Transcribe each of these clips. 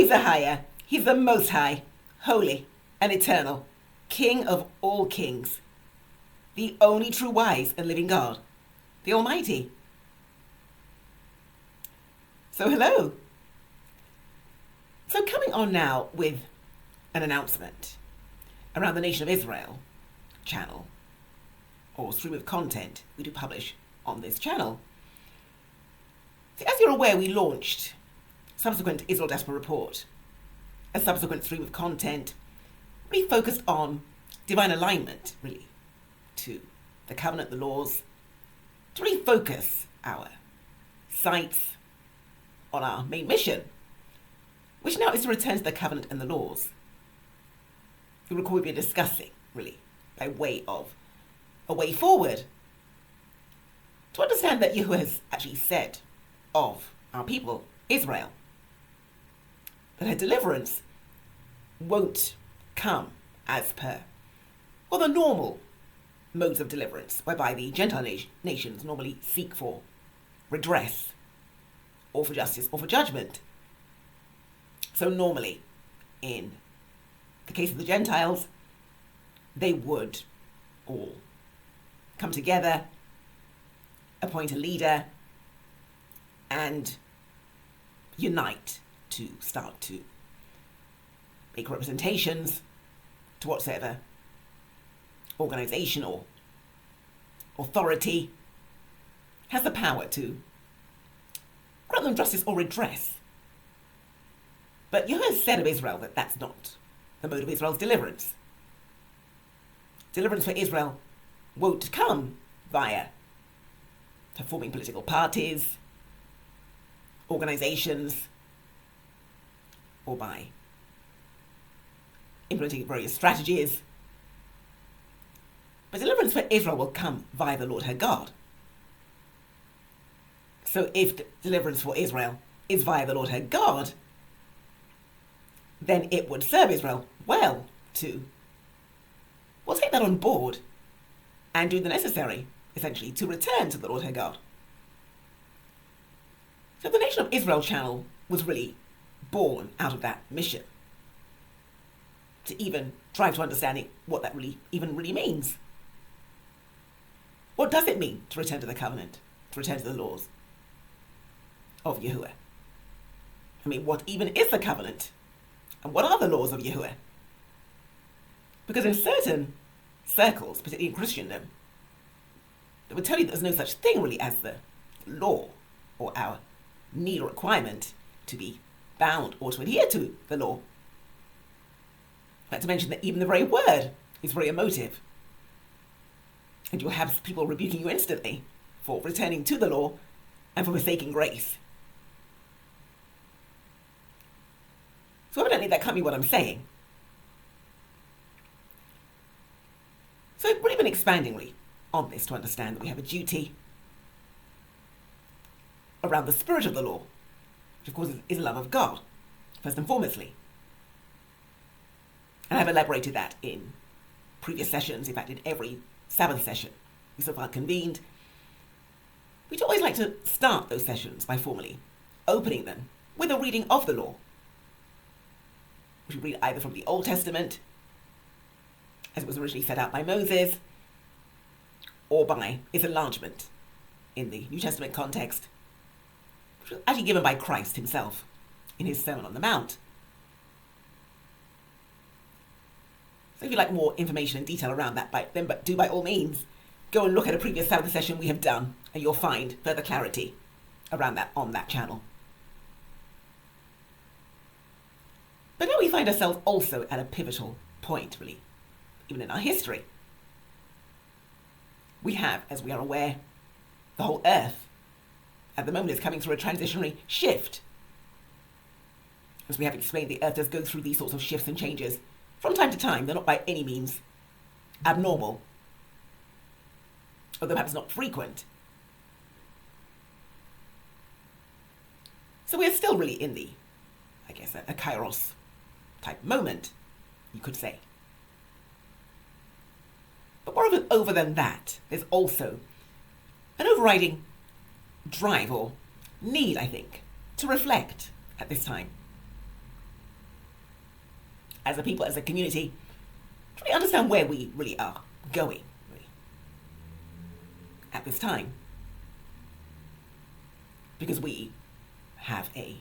Praise the higher. He's the most high, holy and eternal, King of all kings, the only true wise and living God, the Almighty. So hello. So coming on now with an announcement around the Nation of Israel channel, or stream of content we do publish on this channel. So as you're aware, we launched subsequent Israel Diaspora Report, a subsequent stream of content really focused on divine alignment, really, to the covenant, the laws, to really focus our sights on our main mission, which now is to return to the covenant and the laws. You recall we've been discussing, really, by way of a way forward, to understand that Yahuwah has actually said of our people, Israel, that her deliverance won't come as per, well, the normal modes of deliverance, whereby the Gentile nations normally seek for redress, or for justice, or for judgment. So normally, in the case of the Gentiles, they would all come together, appoint a leader, and unite to start to make representations to whatsoever organization or authority has the power to grant them justice or redress. But Yahuwah has said of Israel that that's not the mode of Israel's deliverance. Deliverance for Israel won't come via forming political parties, organizations, or by implementing various strategies. But deliverance for Israel will come via the Lord her God. So if deliverance for Israel is via the Lord her God, then it would serve Israel well to, well, take that on board and do the necessary, essentially, to return to the Lord her God. So the Nation of Israel channel was really born out of that mission, to even try to understand what that really means. What does it mean to return to the covenant, to return to the laws of Yahuwah? I mean, what even is the covenant? And what are the laws of Yahuwah? Because in certain circles, particularly in Christendom, they would tell you that there's no such thing really as the law, or our need or requirement to be bound or to adhere to the law. Not to mention that even the very word is very emotive. And you'll have people rebuking you instantly for returning to the law and for forsaking grace. So evidently that can't be what I'm saying. So I've really been expanding really on this to understand that we have a duty around the spirit of the law, which of course is love of God, first and foremostly. And I've elaborated that in previous sessions, in fact in every Sabbath session we so far convened. We'd always like to start those sessions by formally opening them with a reading of the law, which we read either from the Old Testament, as it was originally set out by Moses, or by its enlargement in the New Testament context, which was actually given by Christ himself in his Sermon on the Mount. So if you'd like more information and detail around that, then do by all means go and look at a previous Sabbath session we have done, and you'll find further clarity around that on that channel. But now we find ourselves also at a pivotal point, really, even in our history. We have, as we are aware, the whole earth at the moment is coming through a transitionary shift. As we have explained, the earth does go through these sorts of shifts and changes from time to time. They're not by any means abnormal, although perhaps not frequent. So we're still really in the, I guess, a kairos type moment, you could say. But more over than that, there's also an overriding drive or need, I think, to reflect at this time. as a people, as a community, to really understand where we really are going really, at this time. Because we have a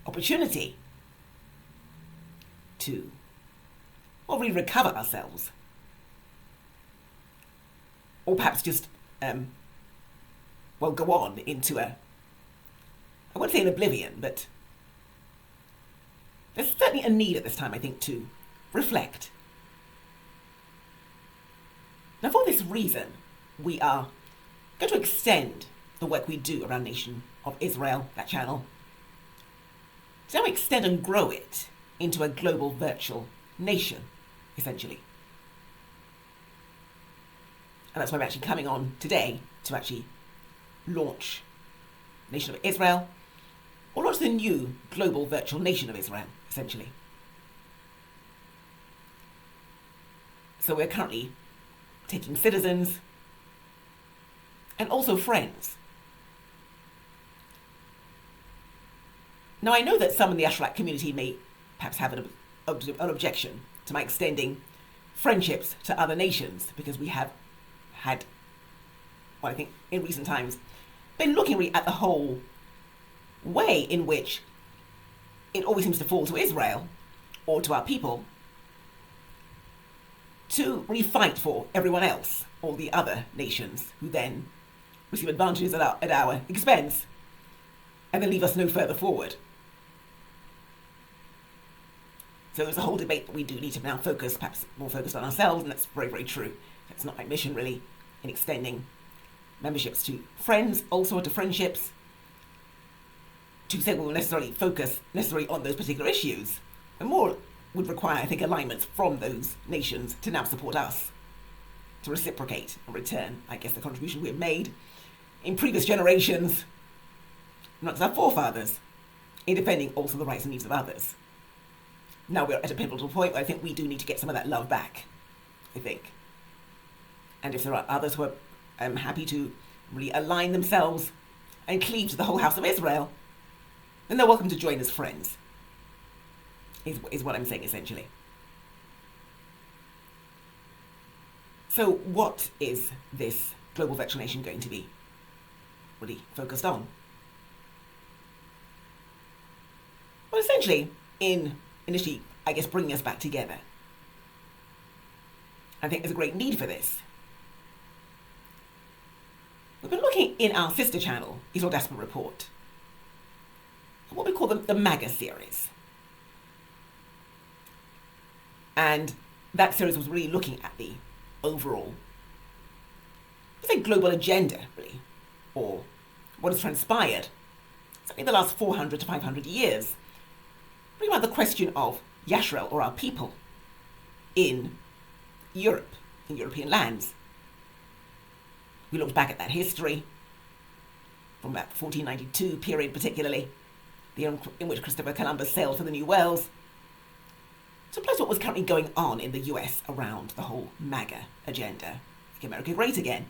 opportunity to really recover ourselves. Or perhaps just, go on into I wouldn't say an oblivion, but there's certainly a need at this time, I think, to reflect. Now, for this reason, we are going to extend the work we do around Nation of Israel, that channel, to now extend and grow it into a global virtual nation, essentially. And that's why I'm actually coming on today to actually launch Nation of Israel, or launch the new global virtual nation of Israel, essentially. So we're currently taking citizens and also friends. Now, I know that some in the Ashrak community may perhaps have an objection to my extending friendships to other nations, because we have had, I think in recent times, been looking really at the whole way in which it always seems to fall to Israel, or to our people, to really fight for everyone else, all the other nations, who then receive advantages at our expense, and then leave us no further forward. So there's a whole debate that we do need to now focus, perhaps more focused on ourselves, and that's very, very true. That's not my mission, really, in extending memberships to friends, also to friendships, to say we will necessarily focus on those particular issues, and more would require, I think, alignments from those nations to now support us, to reciprocate and return, I guess, the contribution we have made in previous generations, not just our forefathers, in defending also the rights and needs of others. Now we're at a pivotal point where I think we do need to get some of that love back, I think. And if there are others who are happy to really align themselves and cleave to the whole house of Israel, then they're welcome to join as friends, is what I'm saying, essentially. So what is this global virtual nation going to be really focused on? Well, essentially, initially, I guess, bringing us back together. I think there's a great need for this. We've been looking in our sister channel, Israel Diaspora Report, at what we call the MAGA series. And that series was really looking at the overall, let's say, global agenda, really, or what has transpired, certainly the last 400 to 500 years, really about the question of Yisrael, or our people, in Europe, in European lands. We looked back at that history, from that 1492 period particularly, the year in which Christopher Columbus sailed for the New Worlds, to plus what was currently going on in the US around the whole MAGA agenda, Make America Great Again,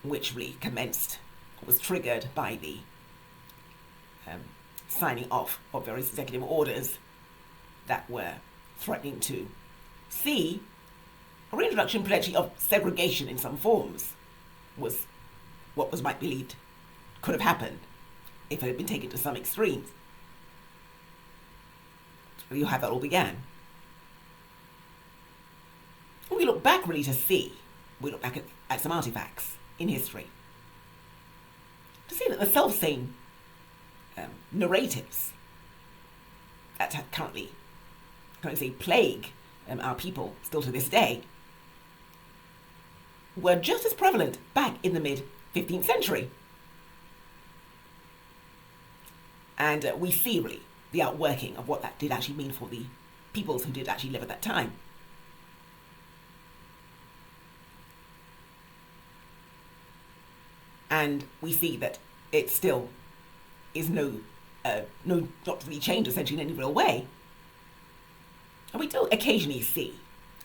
which really commenced, or was triggered by the signing off of various executive orders that were threatening to see a reintroduction potentially of segregation in some forms, was what was might believed could have happened if it had been taken to some extremes. So you have that all began. And we look back really to see, we look back at some artifacts in history, to see that the self-same narratives that currently, plague our people still to this day, were just as prevalent back in the mid-15th century. And we see really the outworking of what that did actually mean for the peoples who did actually live at that time. And we see that it still is not really changed essentially in any real way. And we do occasionally see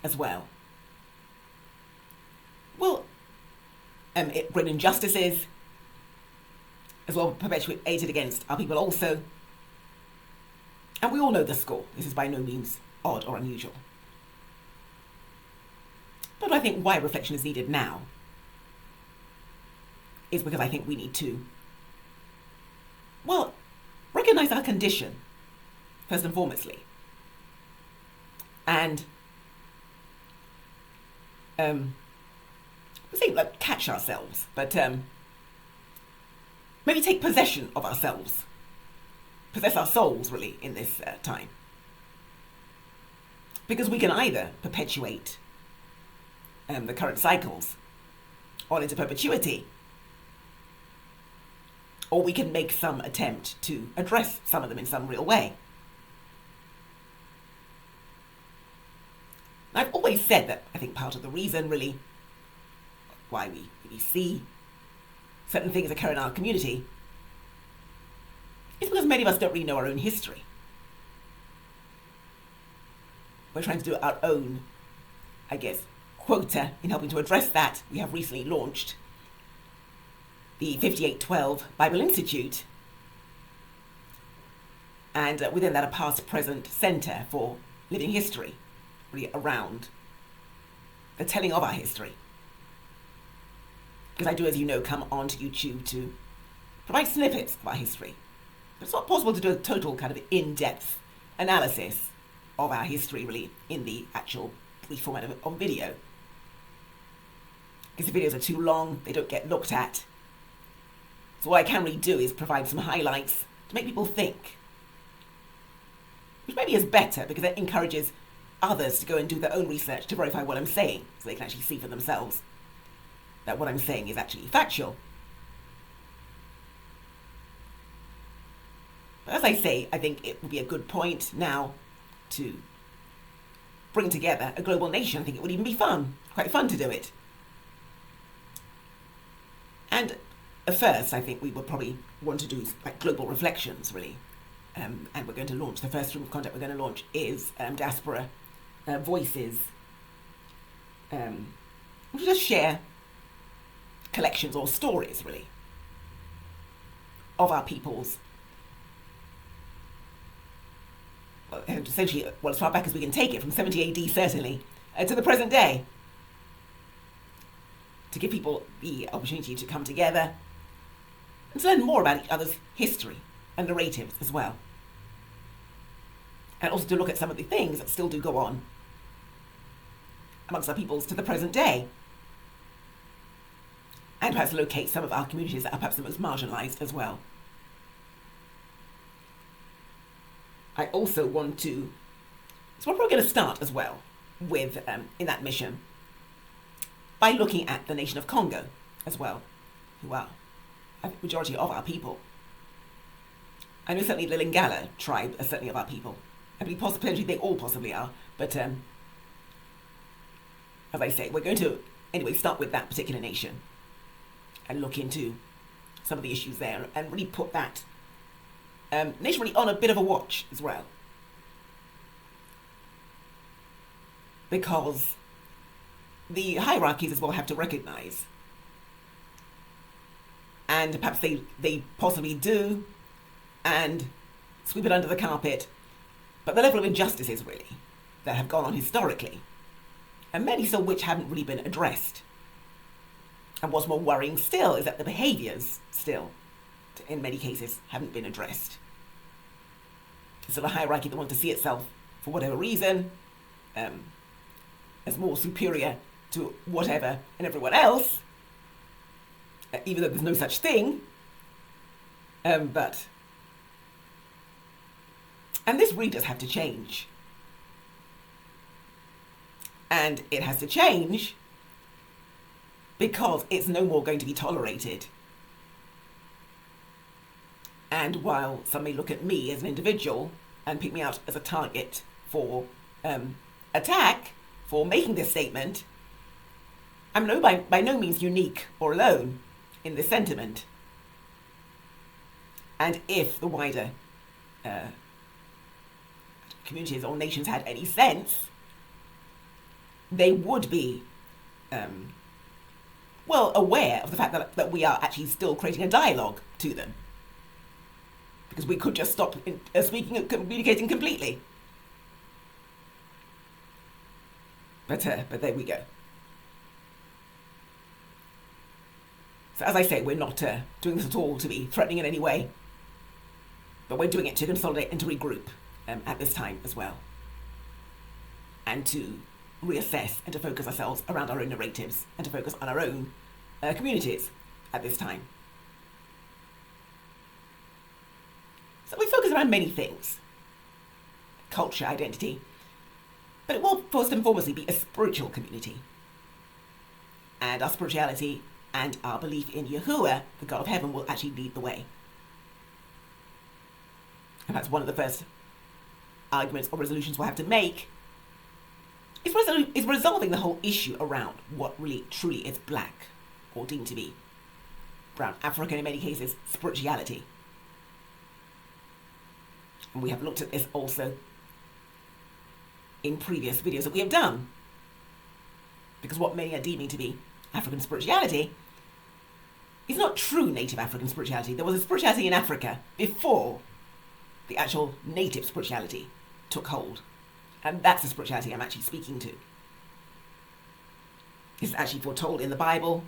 as well, great injustices, as well perpetuated against our people also, And we all know the score. This is by no means odd or unusual. But I think why reflection is needed now is because I think we need to, well, recognize our condition, first and foremostly. And we say like catch ourselves, but maybe take possession of ourselves, possess our souls really in this time. Because we can either perpetuate the current cycles on into perpetuity, or we can make some attempt to address some of them in some real way. I've always said that I think part of the reason really why we see certain things occur in our community is because many of us don't really know our own history. We're trying to do our own, I guess, quota in helping to address that. We have recently launched the 5812 Bible Institute, and within that a past-present centre for living history, really around the telling of our history. Because I do, as you know, come onto YouTube to provide snippets of our history. But it's not possible to do a total kind of in-depth analysis of our history really in the actual brief format of video. Because the videos are too long, they don't get looked at. So what I can really do is provide some highlights to make people think. Which maybe is better because it encourages others to go and do their own research to verify what I'm saying, so they can actually see for themselves that what I'm saying is actually factual. But as I say, I think it would be a good point now to bring together a global nation. I think it would even be fun, quite fun to do it. And at first, I think we would probably want to do like global reflections, really. And we're going to launch, the first room of content we're going to launch is Diaspora Voices. We'll just share collections or stories, really, of our peoples. Well, essentially, well, as far back as we can take it, from 70 AD certainly, to the present day, to give people the opportunity to come together and to learn more about each other's history and narratives as well. And also to look at some of the things that still do go on amongst our peoples to the present day. And perhaps locate some of our communities that are perhaps the most marginalised as well. I also want to, so we're probably going to start as well with, in that mission, by looking at the nation of Congo as well, who are the majority of our people. I know certainly the Lingala tribe are certainly of our people. I believe potentially they all possibly are, but as I say, we're going to anyway start with that particular nation and look into some of the issues there and really put that nation really on a bit of a watch as well. Because the hierarchies as well have to recognise, and perhaps they possibly do, and sweep it under the carpet, but the level of injustices really that have gone on historically, and many so which haven't really been addressed. And what's more worrying still is that the behaviours still, in many cases, haven't been addressed. It's sort of a hierarchy that wants to see itself, for whatever reason, as more superior to whatever and everyone else, even though there's no such thing. And this really does have to change. And it has to change because it's no more going to be tolerated. And while some may look at me as an individual and pick me out as a target for attack, for making this statement, I'm by no means unique or alone in this sentiment. And if the wider communities or nations had any sense, they would be aware of the fact that we are actually still creating a dialogue to them. because we could just stop speaking and communicating completely. But there we go. So as I say, we're not doing this at all to be threatening in any way, but we're doing it to consolidate and to regroup at this time as well, and to reassess and to focus ourselves around our own narratives and to focus on our own communities at this time. So we focus around many things: culture, identity, but it will first and foremost be a spiritual community. And our spirituality and our belief in Yahuwah, the God of heaven, will actually lead the way. And that's one of the first arguments or resolutions we'll have to make, is resolving the whole issue around what really truly is black, or deemed to be brown African, in many cases, spirituality. And we have looked at this also in previous videos that we have done. Because what many are deeming to be African spirituality is not true native African spirituality. There was a spirituality in Africa before the actual native spirituality took hold. And that's the spirituality I'm actually speaking to. It's actually foretold in the Bible.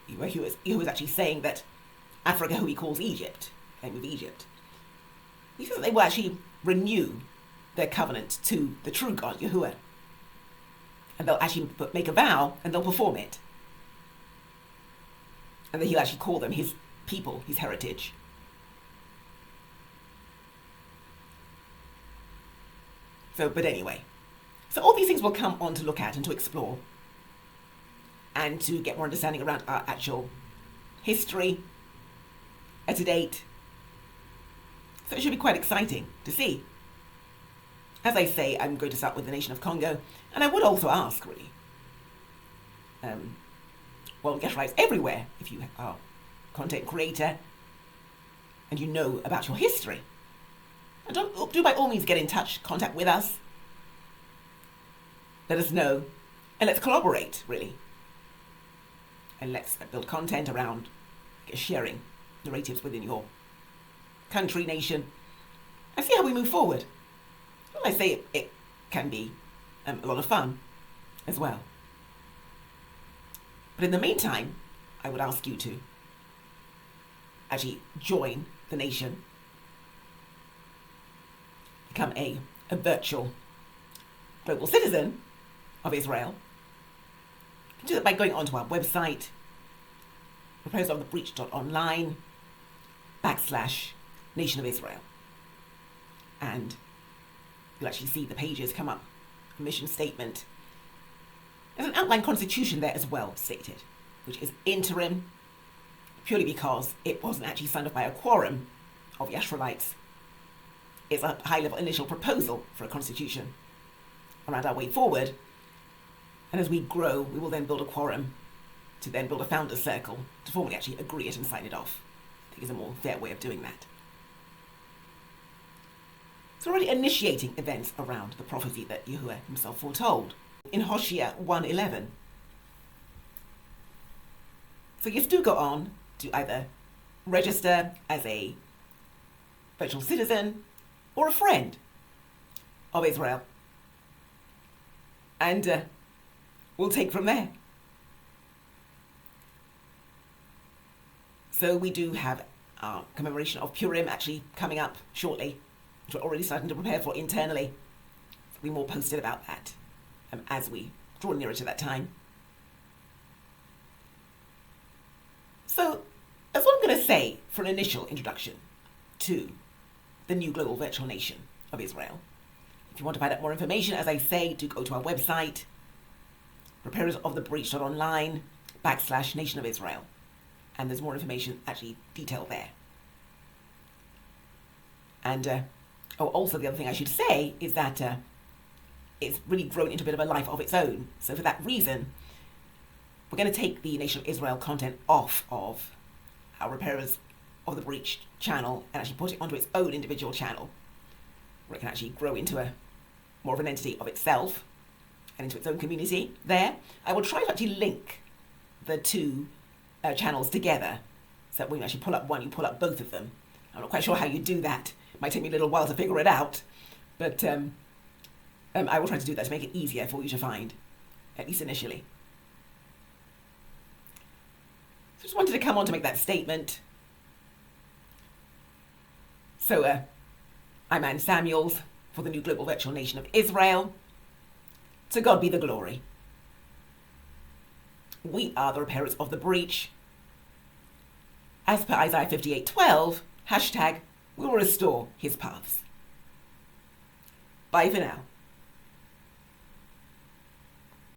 He was actually saying that Africa, who he calls Egypt, came with Egypt. He says that they will actually renew their covenant to the true God, Yahuwah. And they'll actually make a vow and they'll perform it. And then he'll actually call them his people, his heritage. But anyway, so all these things we'll come on to look at and to explore and to get more understanding around our actual history to date. So it should be quite exciting to see. As I say, I'm going to start with the nation of Congo, and I would also ask, really, Gesherite everywhere, if you are a content creator and you know about your history, and do by all means get in touch, contact with us, let us know, and let's collaborate, really, and let's build content around sharing narratives within your country, nation, and see how we move forward. I say it can be a lot of fun as well. But in the meantime, I would ask you to actually join the nation, become a virtual global citizen of Israel. You can do that by going onto our website, repairofthebreach.online/Nation of Israel. And you'll actually see the pages come up, a mission statement. There's an outline constitution there as well stated, which is interim, purely because it wasn't actually signed off by a quorum of Yashraelites. It's a high-level initial proposal for a constitution around our way forward. And as we grow, we will then build a quorum to then build a founder's circle to formally actually agree it and sign it off. I think is a more fair way of doing that. So already initiating events around the prophecy that Yahuwah himself foretold in Hosea 1:11. So you do go on to either register as a virtual citizen or a friend of Israel. And we'll take from there. So we do have our commemoration of Purim actually coming up shortly, which we're already starting to prepare for internally. So we'll be more posted about that as we draw nearer to that time. So that's what I'm going to say for an initial introduction to the new global virtual nation of Israel. If you want to find out more information, as I say, do go to our website, repairofthebreach.online/Nation of Israel. And there's more information actually detailed there. And also the other thing I should say is that it's really grown into a bit of a life of its own. So for that reason, we're going to take the Nation of Israel content off of our Repairers of the Breach channel and actually put it onto its own individual channel, where it can actually grow into a more of an entity of itself and into its own community there. I will try to actually link the two channels together, so that when you actually pull up one, you pull up both of them. I'm not quite sure how you do that. It might take me a little while to figure it out, but I will try to do that to make it easier for you to find, at least initially. So just wanted to come on to make that statement. So I'm Anne Samuels for the new Global Virtual Nation of Israel. To God be the glory. We are the repairers of the breach. As per Isaiah 58:12, hashtag we will restore his paths. Bye for now.